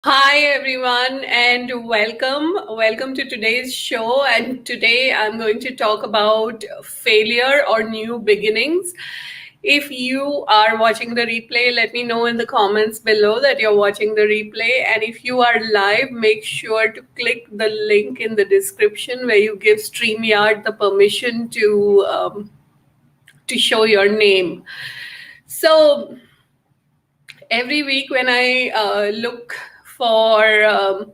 Hi everyone and welcome. Welcome to today's show. And today I'm going to talk about failure or new beginnings. If you are watching the replay, let me know in the comments below that you're watching the replay. And if you are live, make sure to click the link in the description where you give StreamYard the permission to show your name. So every week when I look for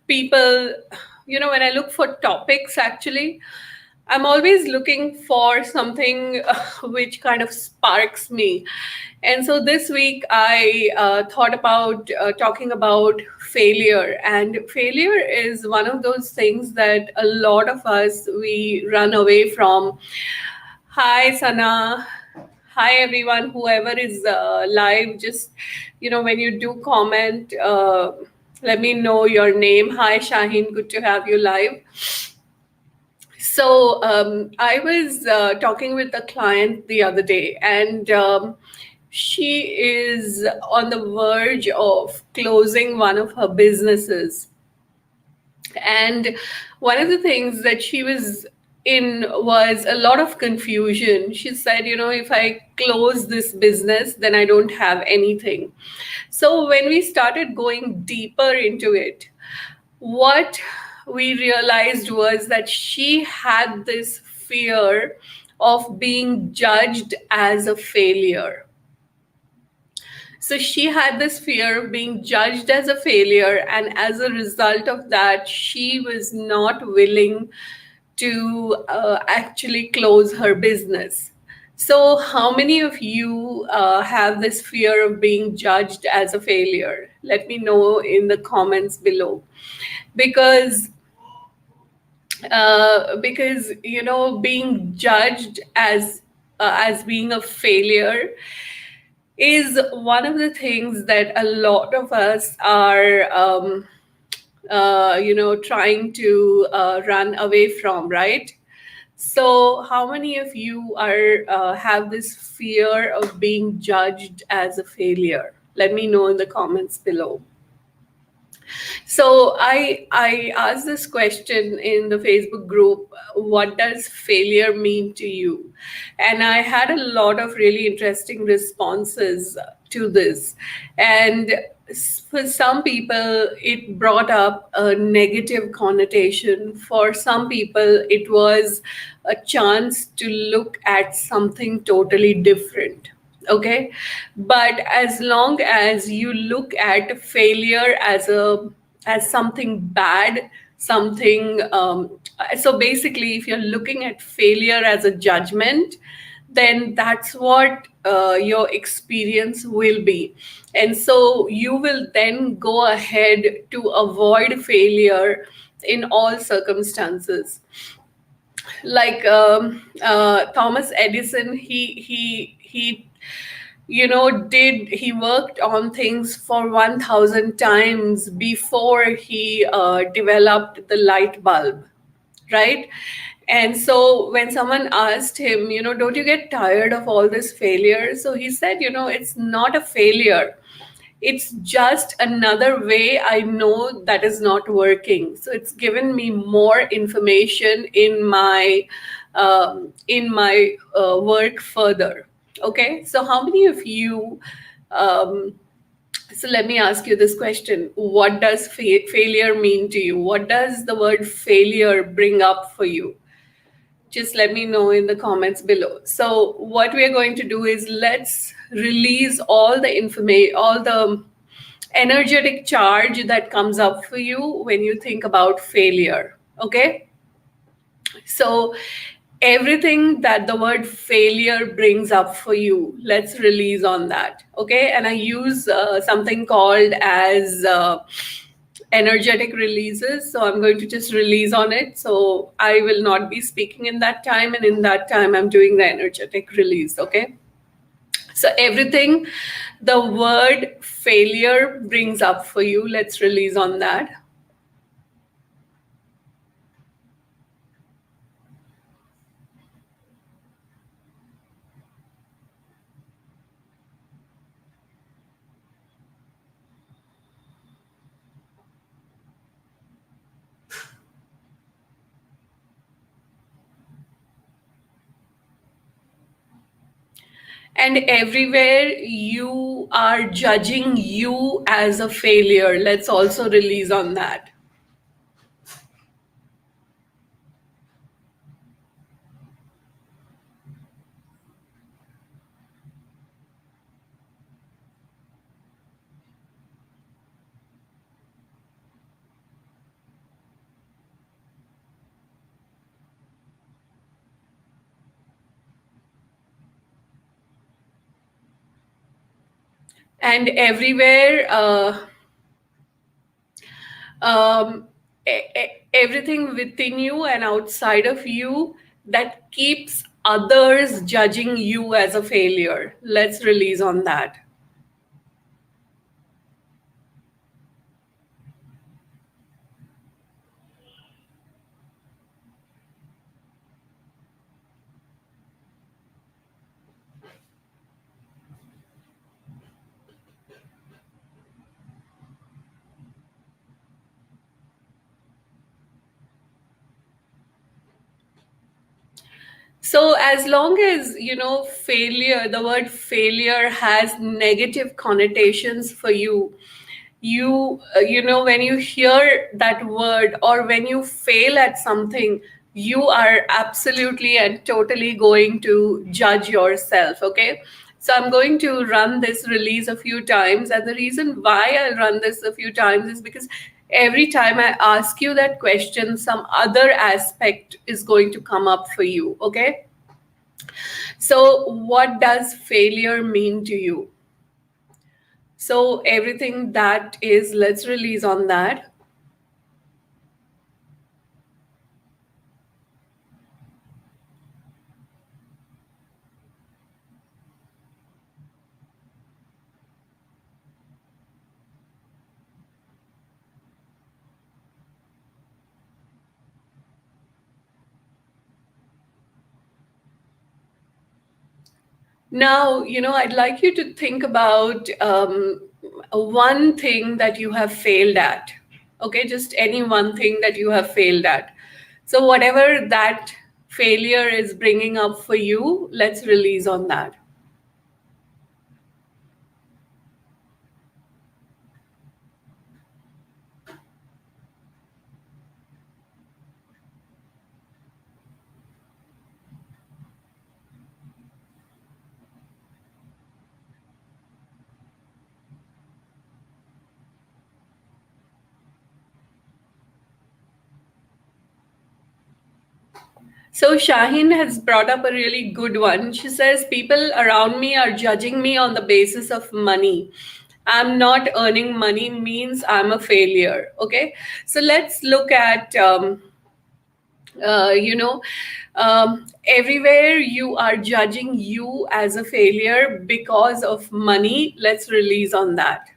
people, when I look for topics, actually, I'm always looking for something which kind of sparks me. And so this week I thought about talking about failure. And failure is one of those things that a lot of us we run away from. Hi, Sana. Hi, everyone. Whoever is live, just when you do comment, let me know your name. Hi, Shaheen. Good to have you live. So I was talking with a client the other day, and she is on the verge of closing one of her businesses. And one of the things that she was in was a lot of confusion. She said, if I close this business, then I don't have anything. So when we started going deeper into it, what we realized was that she had this fear of being judged as a failure. So she had this fear of being judged as a failure, and as a result of that, she was not willing to actually close her business. So, how many of you have this fear of being judged as a failure? Let me know in the comments below. Because being judged as being a failure is one of the things that a lot of us are trying to run away from, right? So how many of you are have this fear of being judged as a failure? Let me know in the comments below. So I asked this question in the Facebook group, what does failure mean to you? And I had a lot of really interesting responses to this. And for some people, it brought up a negative connotation. For some people, it was a chance to look at something totally different. Okay, but as long as you look at failure as something bad, something so basically if you're looking at failure as a judgment, then that's what your experience will be. And so you will then go ahead to avoid failure in all circumstances. Like Thomas Edison, he did he worked on things for 1000 times before he developed the light bulb, right? And so when someone asked him, don't you get tired of all this failure? So he said, it's not a failure, it's just another way I know that is not working. So it's given me more information in my work further. Okay, so how many of you um, so let me ask you this question. What does failure mean to you? What does the word failure bring up for you? Just let me know in the comments below. So what we are going to do is let's release all the information, all the energetic charge that comes up for you when you think about failure. Okay, so everything that the word failure brings up for you, let's release on that. Okay, and I use something called as energetic releases. So I'm going to just release on it. So I will not be speaking in that time, and in that time I'm doing the energetic release. Okay, so everything the word failure brings up for you, let's release on that. And everywhere you are judging you as a failure, let's also release on that. And everywhere, everything within you and outside of you that keeps others judging you as a failure, let's release on that. So, as long as failure, the word failure has negative connotations for you, when you hear that word or when you fail at something, you are absolutely and totally going to judge yourself. Okay. So, I'm going to run this release a few times. And the reason why I'll run this a few times is because every time I ask you that question, some other aspect is going to come up for you. Okay. So, what does failure mean to you? So, everything that is, let's release on that. Now, I'd like you to think about one thing that you have failed at. Okay, just any one thing that you have failed at. So, whatever that failure is bringing up for you, let's release on that. So Shaheen has brought up a really good one. She says, people around me are judging me on the basis of money. I'm not earning money means I'm a failure. Okay. So let's look at, you know, everywhere you are judging you as a failure because of money. Let's release on that.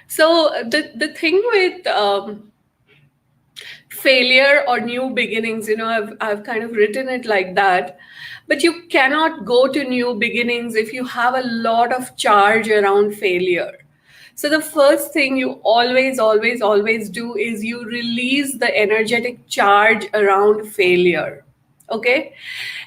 So the thing with failure or new beginnings, I've kind of written it like that, but you cannot go to new beginnings if you have a lot of charge around failure. So the first thing you always do is you release the energetic charge around failure. Okay.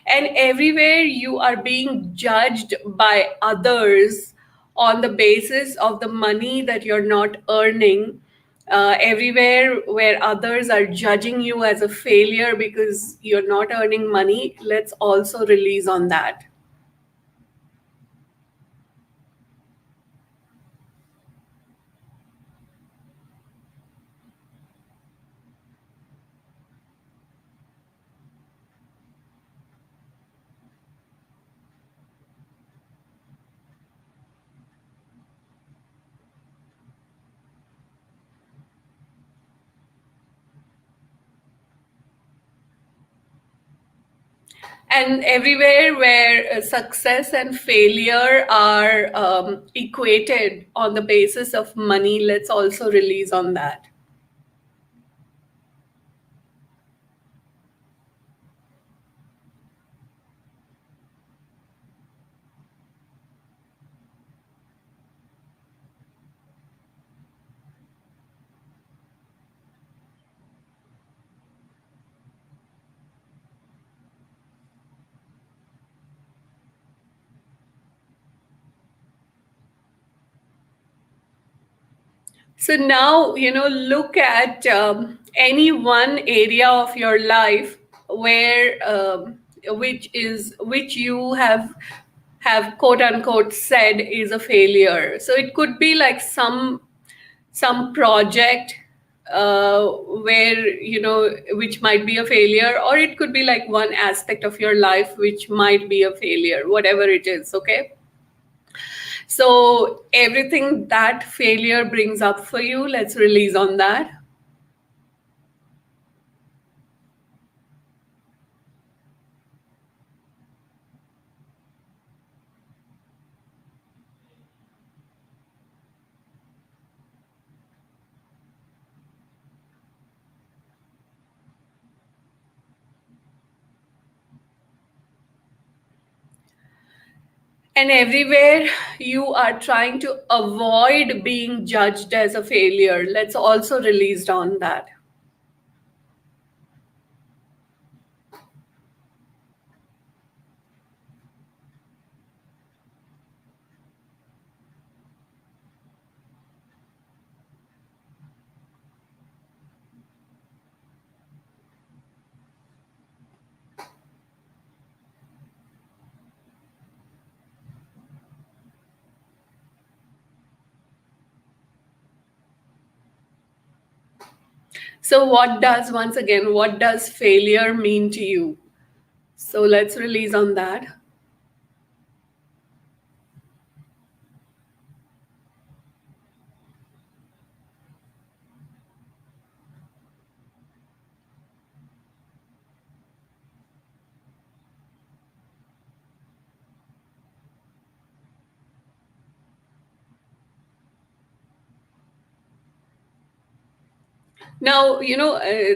And everywhere you are being judged by others on the basis of the money that you're not earning, everywhere where others are judging you as a failure because you're not earning money, let's also release on that. And everywhere where success and failure are equated on the basis of money, let's also release on that. So now, look at any one area of your life where which you have quote unquote said is a failure. So it could be like some project where which might be a failure, or it could be like one aspect of your life which might be a failure, whatever it is. Okay, so everything that failure brings up for you, let's release on that. And everywhere you are trying to avoid being judged as a failure, let's also release on that. So once again, what does failure mean to you? So let's release on that. Now,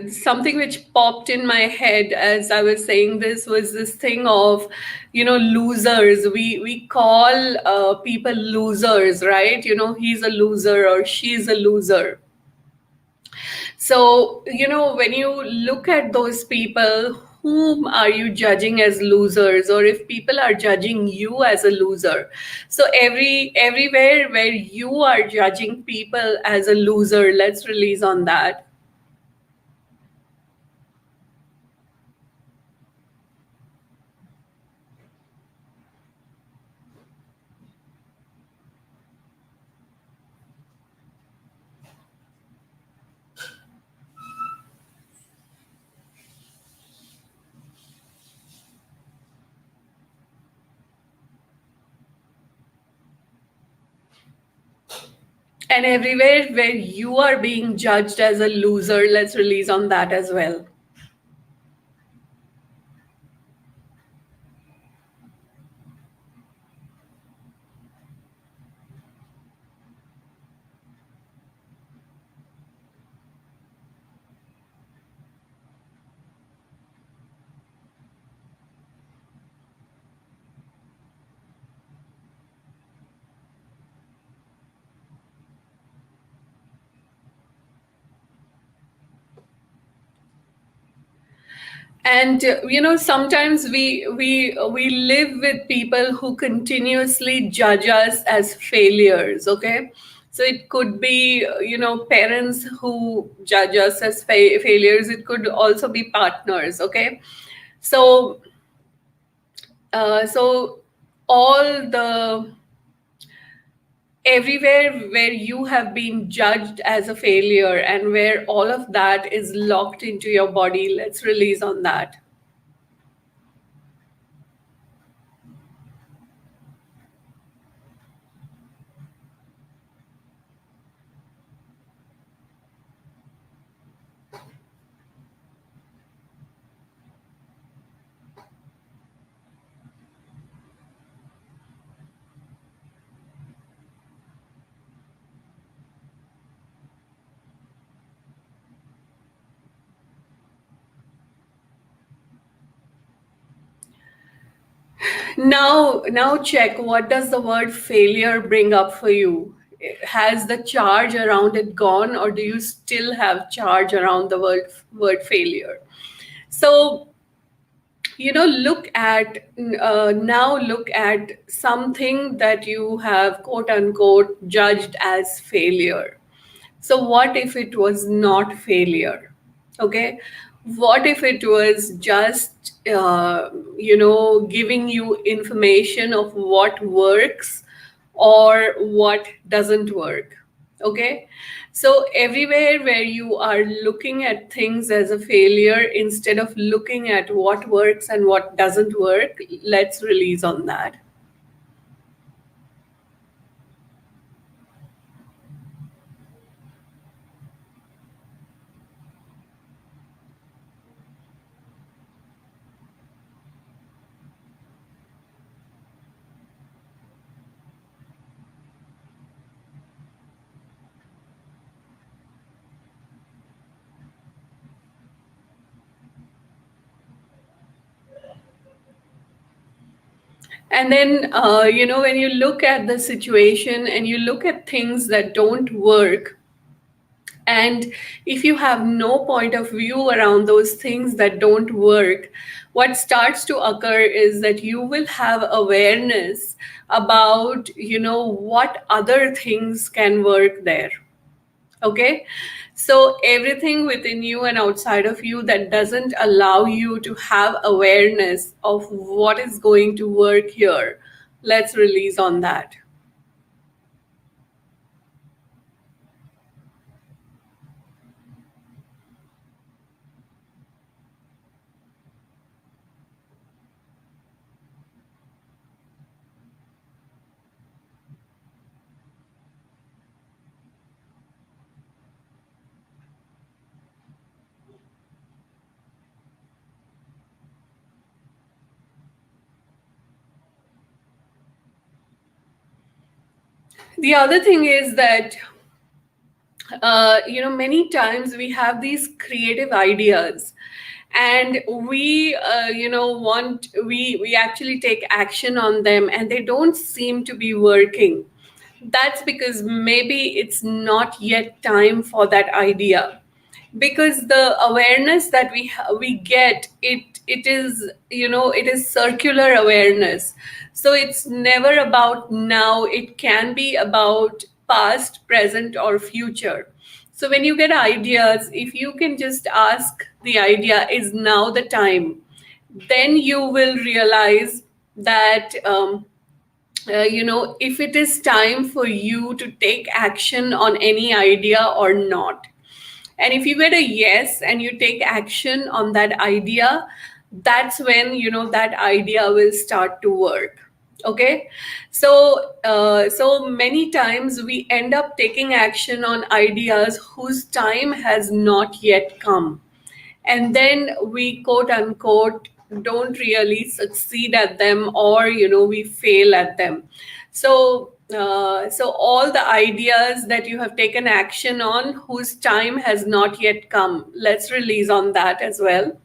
something which popped in my head as I was saying this was this thing of, losers. We call people losers, right? He's a loser or she's a loser. So, when you look at those people, whom are you judging as losers, or if people are judging you as a loser? So everywhere where you are judging people as a loser, let's release on that. And everywhere where you are being judged as a loser, let's release on that as well. And sometimes we live with people who continuously judge us as failures. Okay, so it could be parents who judge us as failures. It could also be partners. Okay, so so all the everywhere where you have been judged as a failure and where all of that is locked into your body, let's release on that. Now check, what does the word failure bring up for you? Has the charge around it gone, or do you still have charge around the word failure? So look at now look at something that you have quote unquote judged as failure. So what if it was not failure? Okay. What if it was just, giving you information of what works or what doesn't work? Okay. So everywhere where you are looking at things as a failure instead of looking at what works and what doesn't work, let's release on that. And then, when you look at the situation and you look at things that don't work, and if you have no point of view around those things that don't work, what starts to occur is that you will have awareness about, what other things can work there. Okay. So everything within you and outside of you that doesn't allow you to have awareness of what is going to work here, let's release on that. The other thing is that, many times we have these creative ideas, and we want we actually take action on them and they don't seem to be working. That's because maybe it's not yet time for that idea, because the awareness that we get, it is, it is circular awareness. So it's never about now, it can be about past, present, or future. So when you get ideas, if you can just ask the idea, is now the time, then you will realize that, if it is time for you to take action on any idea or not. And if you get a yes and you take action on that idea, that's when, that idea will start to work. Okay. So many times we end up taking action on ideas whose time has not yet come, and then we quote unquote don't really succeed at them, or we fail at them. So all the ideas that you have taken action on whose time has not yet come, let's release on that as well.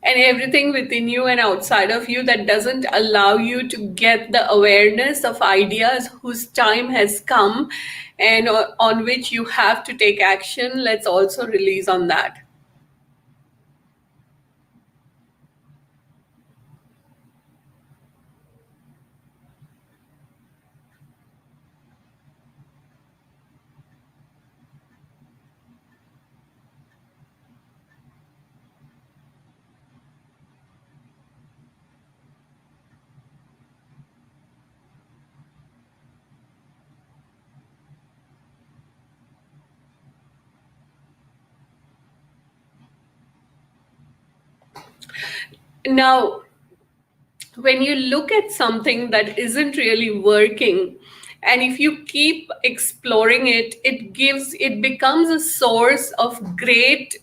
And everything within you and outside of you that doesn't allow you to get the awareness of ideas whose time has come and on which you have to take action, let's also release on that. Now, when you look at something that isn't really working, and if you keep exploring it, it becomes a source of great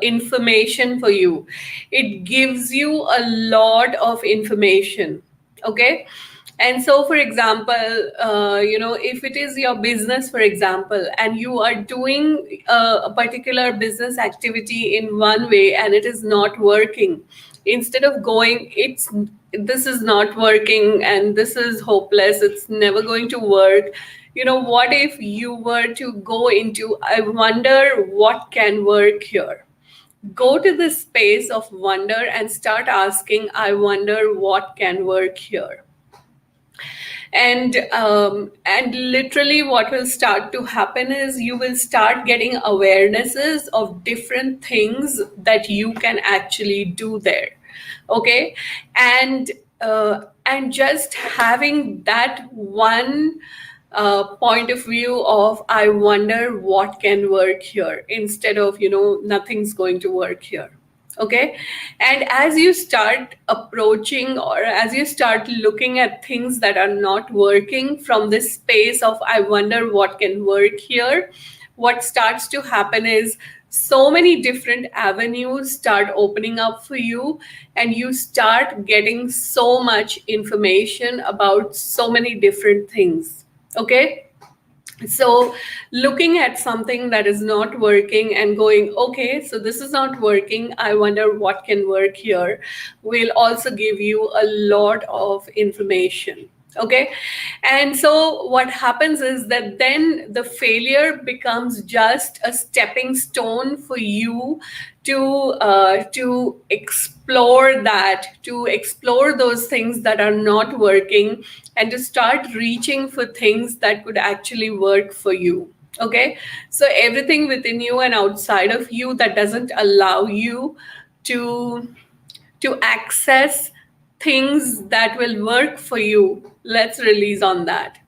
information for you. It gives you a lot of information. Okay. And so, for example, if it is your business, for example, and you are doing a particular business activity in one way and it is not working, instead of going, this is not working and this is hopeless, it's never going to work. What if you were to go into, I wonder what can work here? Go to the space of wonder and start asking, I wonder what can work here. And literally what will start to happen is you will start getting awarenesses of different things that you can actually do there. Okay. And just having that one point of view of, I wonder what can work here, instead of nothing's going to work here. Okay. And as you start approaching, or as you start looking at things that are not working from this space of, I wonder what can work here, what starts to happen is so many different avenues start opening up for you, and you start getting so much information about so many different things. Okay. So looking at something that is not working and going, okay, so this is not working, I wonder what can work here, will also give you a lot of information. Okay. And so what happens is that then the failure becomes just a stepping stone for you to explore that, to explore those things that are not working, and to start reaching for things that could actually work for you. Okay. So everything within you and outside of you that doesn't allow you to access things that will work for you, let's release on that.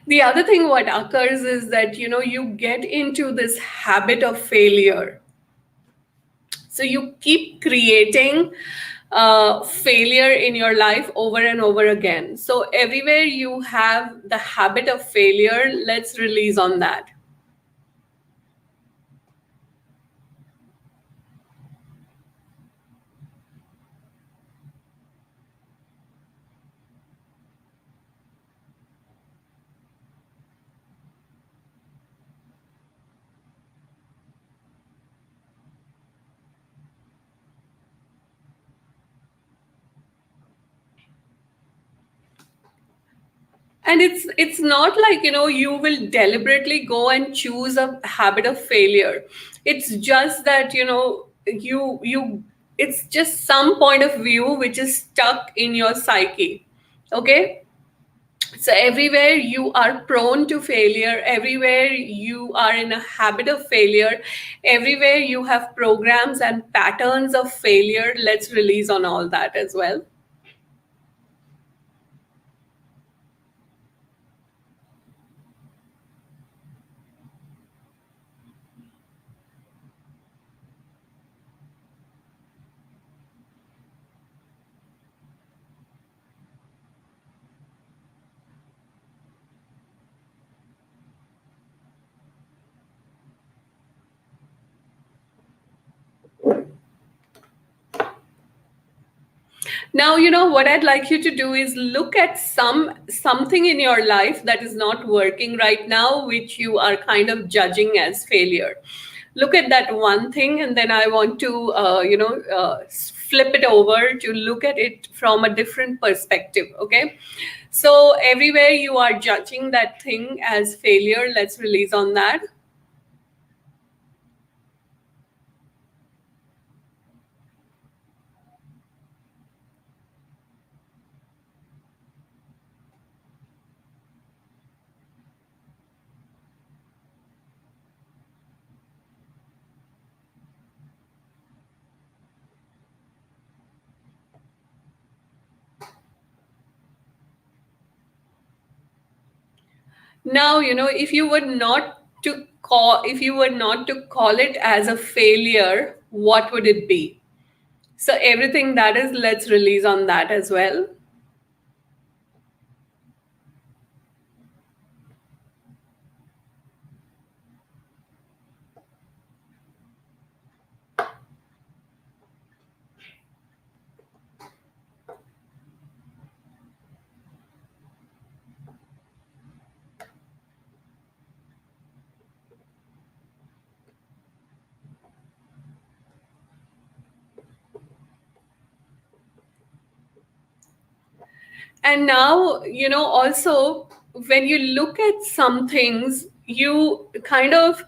The other thing what occurs is that you get into this habit of failure. So you keep creating failure in your life over and over again. So everywhere you have the habit of failure, let's release on that. And it's not like you will deliberately go and choose a habit of failure. It's just that you it's just some point of view which is stuck in your psyche. Okay. So everywhere you are prone to failure, everywhere you are in a habit of failure, everywhere you have programs and patterns of failure, let's release on all that as well. Now, what I'd like you to do is look at something in your life that is not working right now, which you are kind of judging as failure. Look at that one thing, and then I want to, flip it over to look at it from a different perspective. Okay. So everywhere you are judging that thing as failure, let's release on that. Now, if you were not to if you were not to call it as a failure, what would it be? So everything that is, let's release on that as well. And now, also when you look at some things, you kind of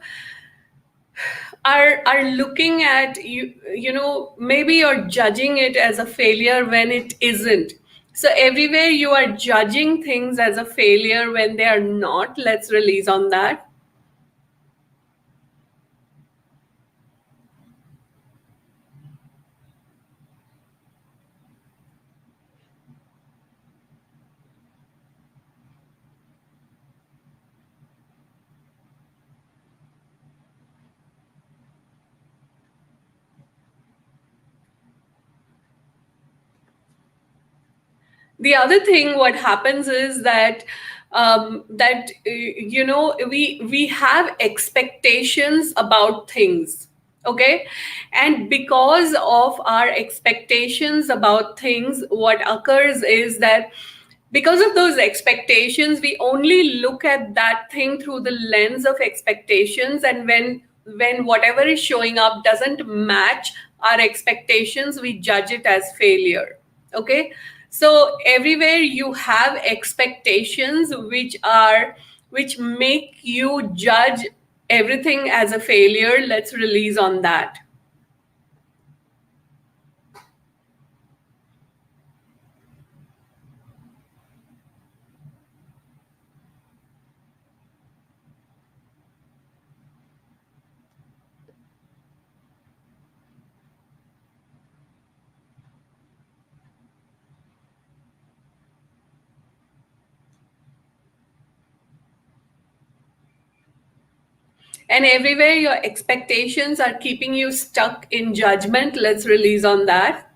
are looking at, maybe you're judging it as a failure when it isn't. So everywhere you are judging things as a failure when they are not. Let's release on that. The other thing what happens is that we have expectations about things. Okay. And because of our expectations about things, what occurs is that because of those expectations, we only look at that thing through the lens of expectations. And when whatever is showing up doesn't match our expectations, we judge it as failure. Okay. So everywhere you have expectations which make you judge everything as a failure. Let's release on that. And everywhere your expectations are keeping you stuck in judgment. Let's release on that.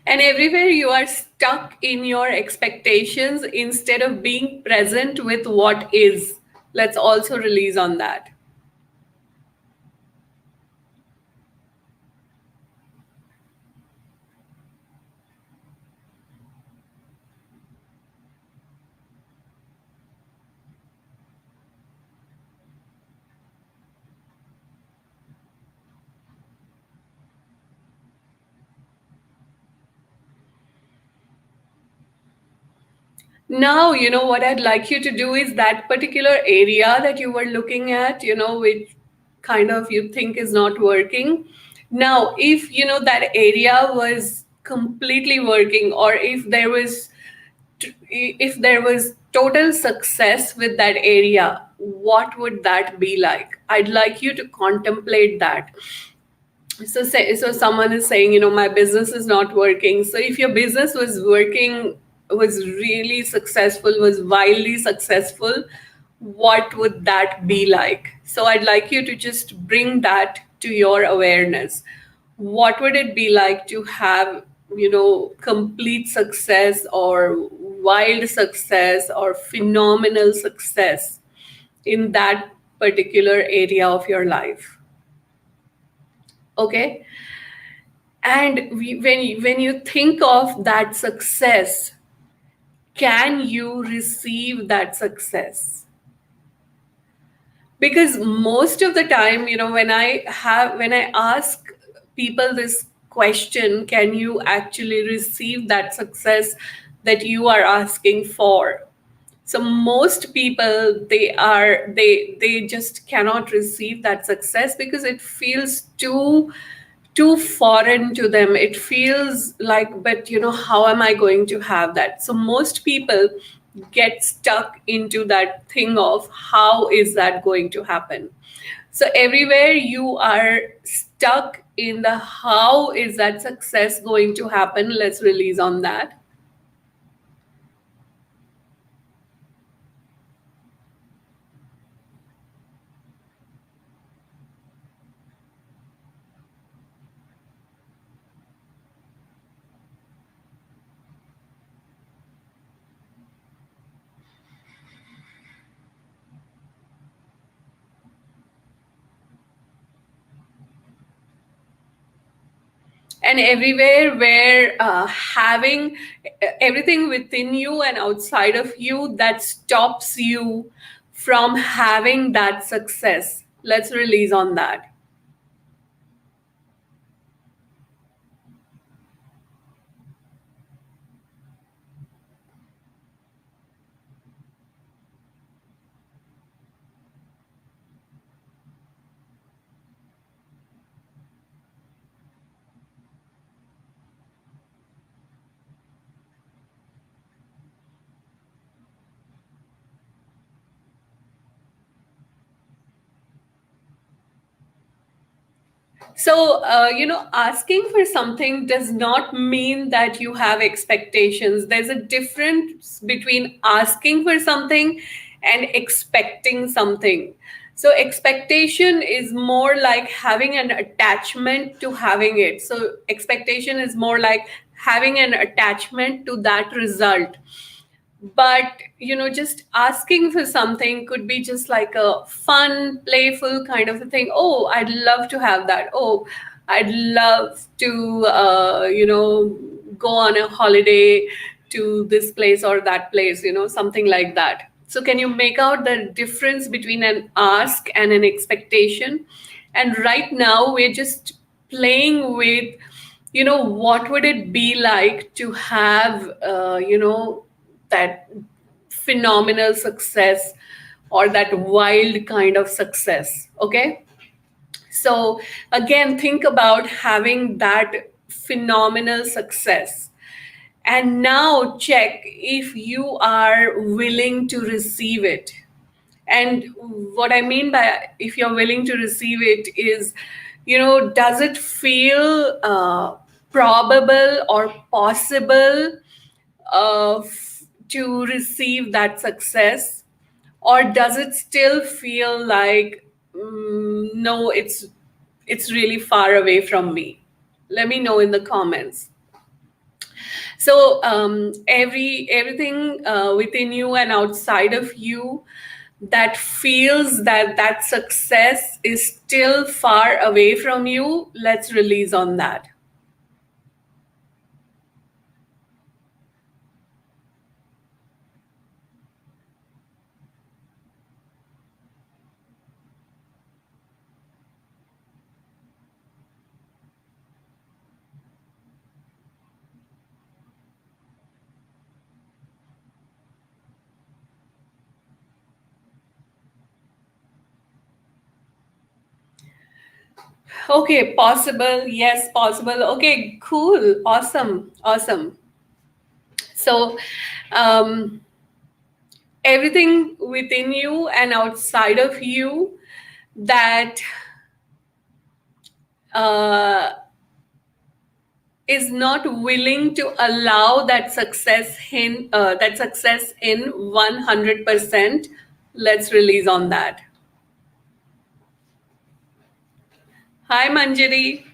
And everywhere you are stuck in your expectations instead of being present with what is. Let's also release on that. Now, what I'd like you to do is that particular area that you were looking at, which kind of you think is not working. Now, if, that area was completely working, or if there was total success with that area, what would that be like? I'd like you to contemplate that. So someone is saying, my business is not working. So if your business was working, was really successful, was wildly successful, what would that be like? So I'd like you to just bring that to your awareness. What would it be like to have, complete success, or wild success, or phenomenal success in that particular area of your life? Okay. And when you think of that success, can you receive that success? Because most of the time, when I ask people this question, can you actually receive that success that you are asking for? So most people, they just cannot receive that success because it feels too foreign to them. It feels like, but how am I going to have that? So most people get stuck into that thing of how is that going to happen. So everywhere you are stuck in the how is that success going to happen, let's release on that. And everywhere where having everything within you and outside of you that stops you from having that success, let's release on that. So, asking for something does not mean that you have expectations. There's a difference between asking for something and expecting something. So, expectation is more like having an attachment to having it. So, expectation is more like having an attachment to that result. But just asking for something could be just like a fun playful kind of a thing. Oh, I'd love to have that. Oh, I'd love to go on a holiday to this place or that place, something like that. So can you make out the difference between an ask and an expectation? And right now we're just playing with, what would it be like to have that phenomenal success or that wild kind of success. Okay. So again, think about having that phenomenal success. And now check if you are willing to receive it. And what I mean by if you're willing to receive it is, does it feel probable or possible to receive that success, or does it still feel like no, it's really far away from me? Let me know in the comments. So everything within you and outside of you that feels that that success is still far away from you, let's release on that. Okay, possible. Yes, possible. Okay, cool. Awesome. Awesome. So, um, everything within you and outside of you that uh, is not willing to allow that success in 100%, let's release on that. Hi, Manjari.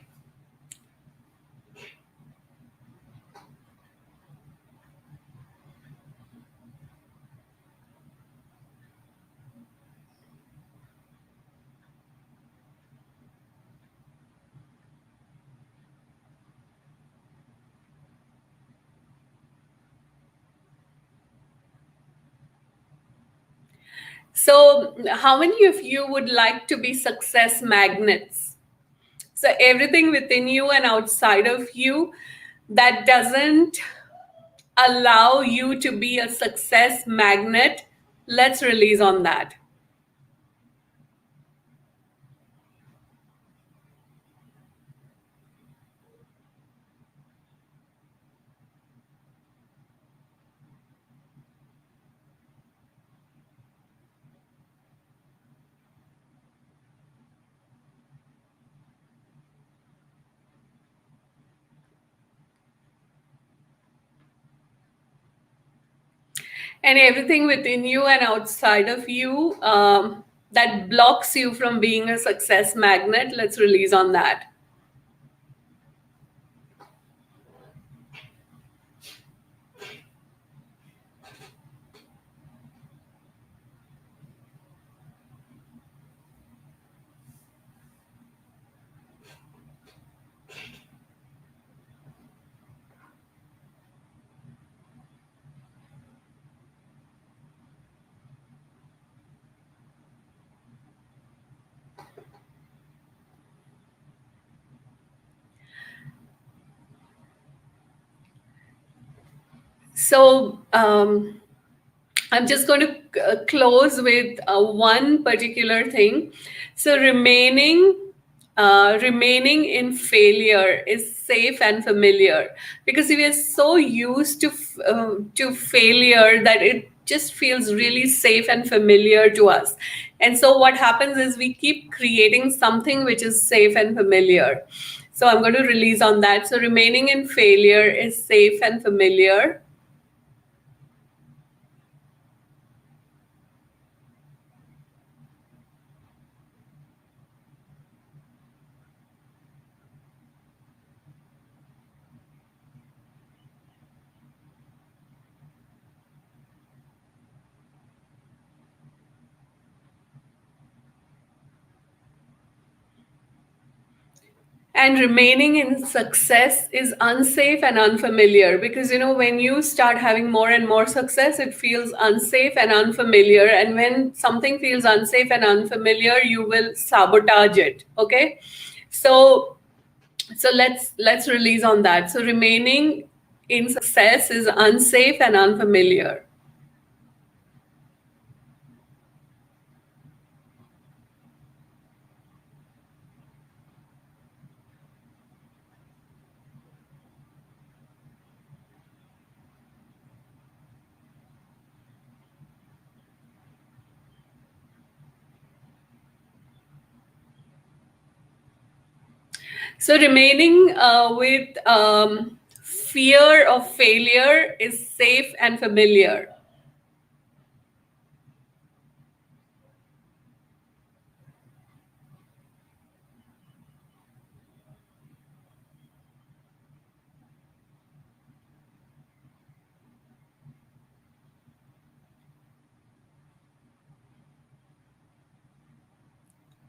So, how many of you would like to be success magnets? So, everything within you and outside of you that doesn't allow you to be a success magnet, Let's release on that. And everything within you and outside of you that blocks you from being a success magnet, let's release on that. So I'm just going to close with one particular thing. So remaining in failure is safe and familiar, because we are so used to failure that it just feels really safe and familiar to us. And so what happens is we keep creating something which is safe and familiar. So I'm going to release on that. So remaining in failure is safe and familiar. And remaining in success is unsafe and unfamiliar, because when you start having more and more success, it feels unsafe and unfamiliar, and when something feels unsafe and unfamiliar, you will sabotage it. Okay, so let's release on that. So remaining in success is unsafe and unfamiliar. So remaining with fear of failure is safe and familiar.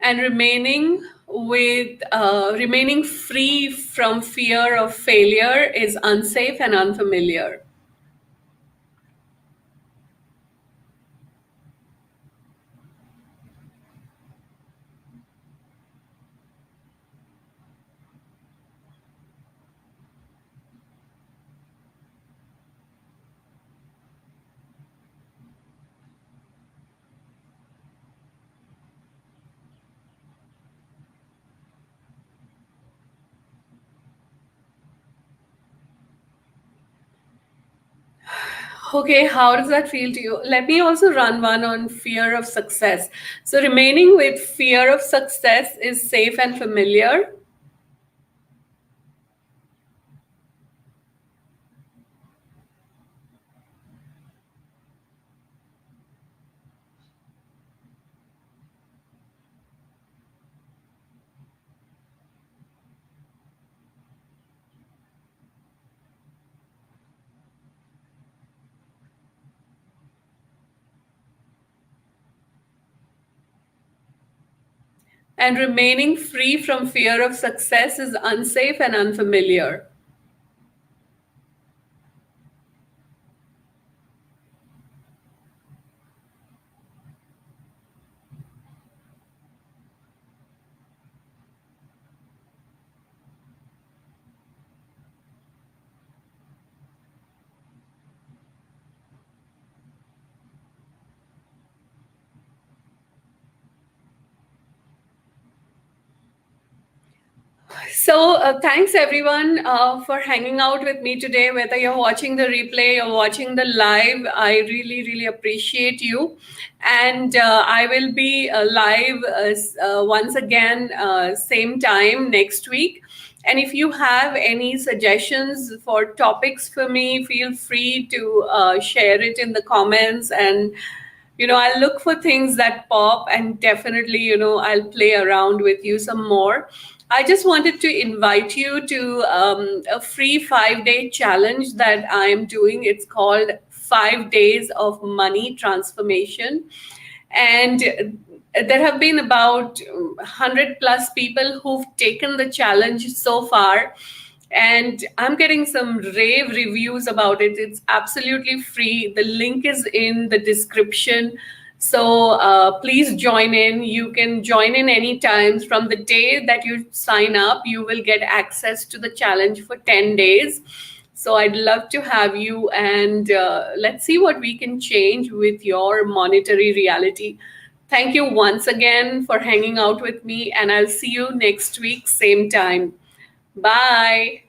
And remaining free from fear of failure is unsafe and unfamiliar. Okay, how does that feel to you? Let me also run one on fear of success. So remaining with fear of success is safe and familiar. And remaining free from fear of success is unsafe and unfamiliar. So, thanks everyone for hanging out with me today. Whether you're watching the replay or watching the live, I really, really appreciate you. And I will be live once again, same time next week. And if you have any suggestions for topics for me, feel free to share it in the comments. And I'll look for things that pop, and definitely, I'll play around with you some more. I just wanted to invite you to a free 5-day challenge that I'm doing. It's called 5 Days of Money Transformation. And there have been about 100 plus people who've taken the challenge so far, and I'm getting some rave reviews about it. It's absolutely free. The link is in the description. So please join in. You can join in anytime. From the day that you sign up, you will get access to the challenge for 10 days. So I'd love to have you, and let's see what we can change with your monetary reality. Thank you once again for hanging out with me, and I'll see you next week, same time. Bye.